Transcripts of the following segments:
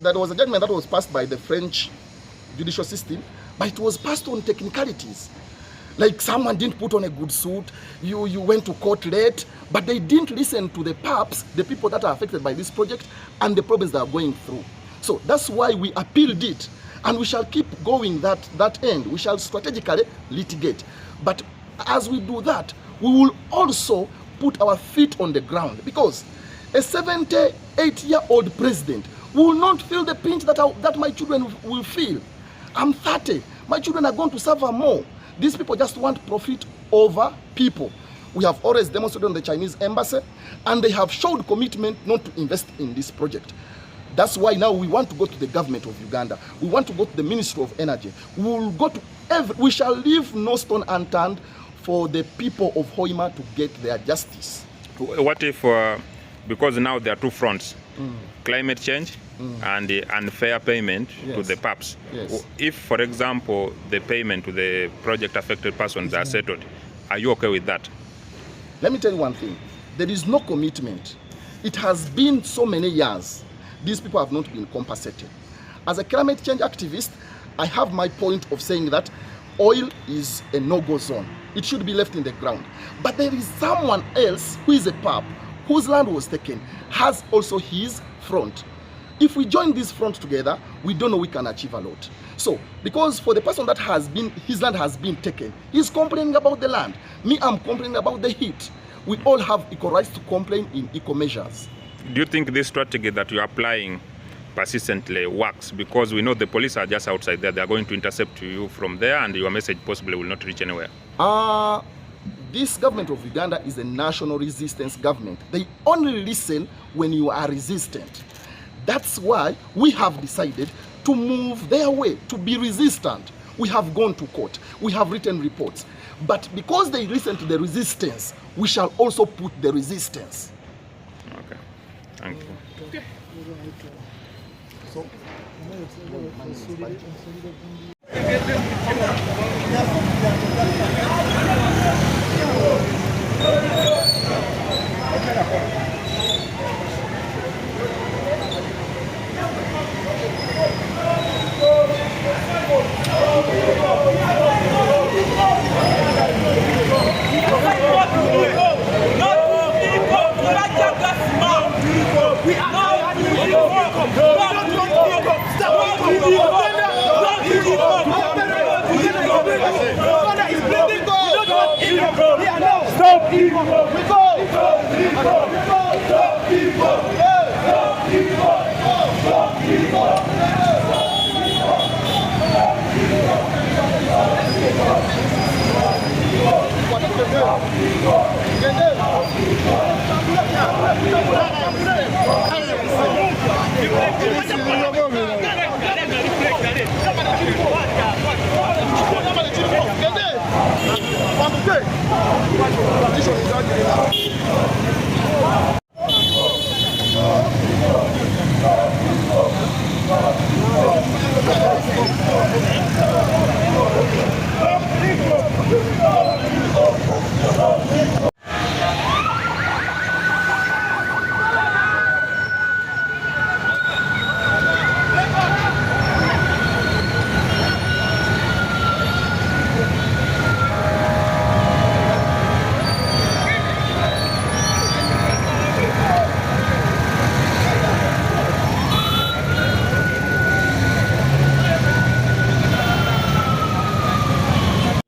There was a judgment that was passed by the French judicial system, but it was passed on technicalities. Like someone didn't put on a good suit, you went to court late, but they didn't listen to the PAPs, the people that are affected by this project, and the problems they are going through. So that's why we appealed it, and we shall keep going that end. We shall strategically litigate. But as we do that, we will also put our feet on the ground, because a 78-year-old president will not feel the pinch that my children will feel. I'm 30. My children are going to suffer more. These people just want profit over people. We have always demonstrated on the Chinese embassy, and they have showed commitment not to invest in this project. That's why now we want to go to the government of Uganda. We want to go to the Ministry of Energy. We will go to we shall leave no stone unturned for the people of Hoima to get their justice. What if, because now there are two fronts, climate change and the unfair payment to the PAPs. Yes. If, for example, the payment to the project affected persons are settled, are you okay with that? Let me tell you one thing. There is no commitment. It has been so many years. These people have not been compensated. As a climate change activist, I have my point of saying that oil is a no-go zone. It should be left in the ground. But there is someone else who is a PAP, whose land was taken, has also his front. If we join this front together, we don't know we can achieve a lot. So, because for the person that his land has been taken, he's complaining about the land. Me, I'm complaining about the heat. We all have equal rights to complain in equal measures. Do you think this strategy that you're applying persistently works? Because we know the police are just outside there. They're going to intercept you from there, and your message possibly will not reach anywhere. This government of Uganda is a national resistance government. They only listen when you are resistant. That's why we have decided to move their way, to be resistant. We have gone to court. We have written reports. But because they listen to the resistance, we shall also put the resistance. Okay. Thank you. Okay. So,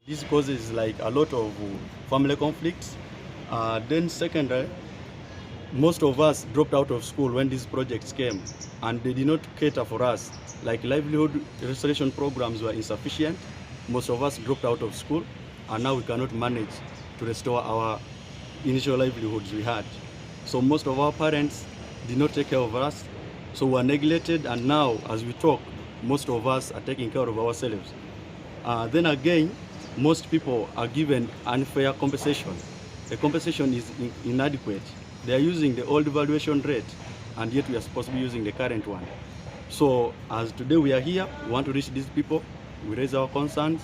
This causes like a lot of family conflicts. Then secondly, most of us dropped out of school when these projects came, and they did not cater for us. Like livelihood restoration programs were insufficient. Most of us dropped out of school, and now we cannot manage to restore our initial livelihoods we had. So most of our parents did not take care of us, so we were neglected, and now as we talk, most of us are taking care of ourselves. Then again, most people are given unfair compensation. The compensation is inadequate. They are using the old valuation rate, and yet we are supposed to be using the current one. So as today we are here, we want to reach these people, we raise our concerns,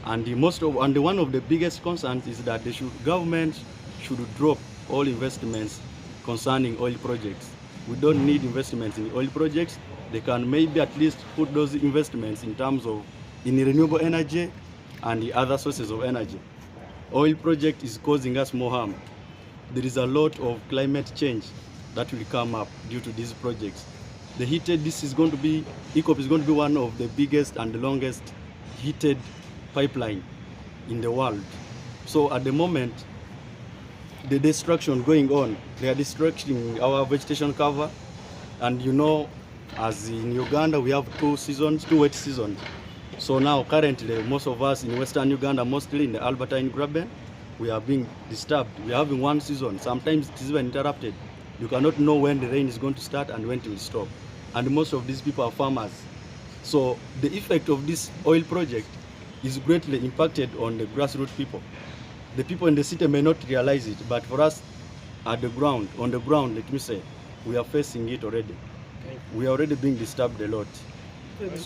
and one of the biggest concerns is that government should drop all investments concerning oil projects. We don't need investments in oil projects. they can maybe at least put those investments in terms of in renewable energy and the other sources of energy. Oil project is causing us more harm. There is a lot of climate change that will come up due to these projects. This is going to be, ECOP is going to be one of the biggest and the longest heated pipeline in the world. So at the moment, the destruction going on, they are destructing our vegetation cover. And you know, as in Uganda, we have two wet seasons. So now currently, most of us in Western Uganda, mostly in the Albertine Graben, we are being disturbed. We are having one season. Sometimes it is even interrupted. You cannot know when the rain is going to start and when it will stop. And most of these people are farmers. So the effect of this oil project is greatly impacted on the grassroots people. The people in the city may not realize it, but for us on the ground, let me say, we are facing it already. We are already being disturbed a lot. We are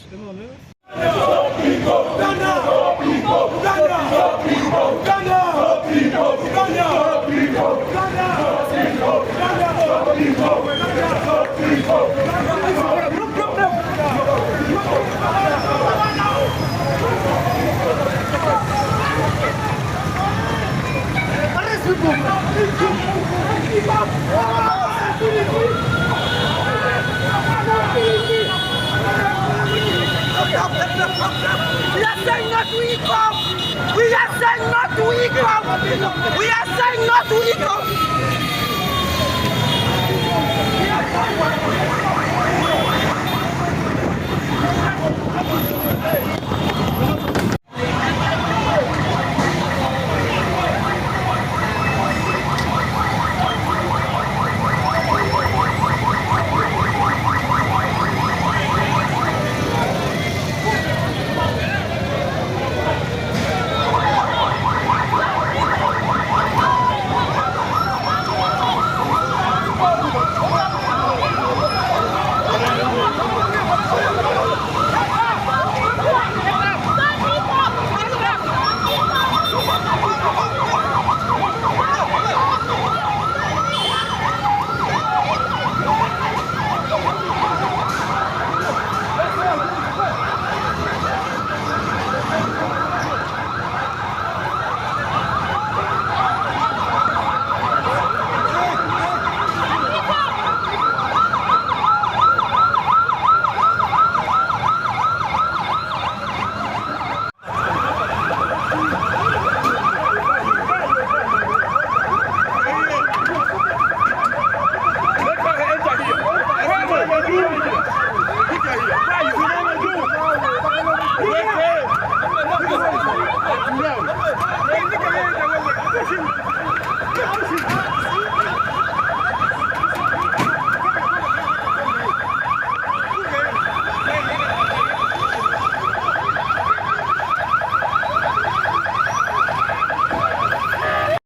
saying not to ECOP! We are saying not to ECOP! We are saying not to ECOP!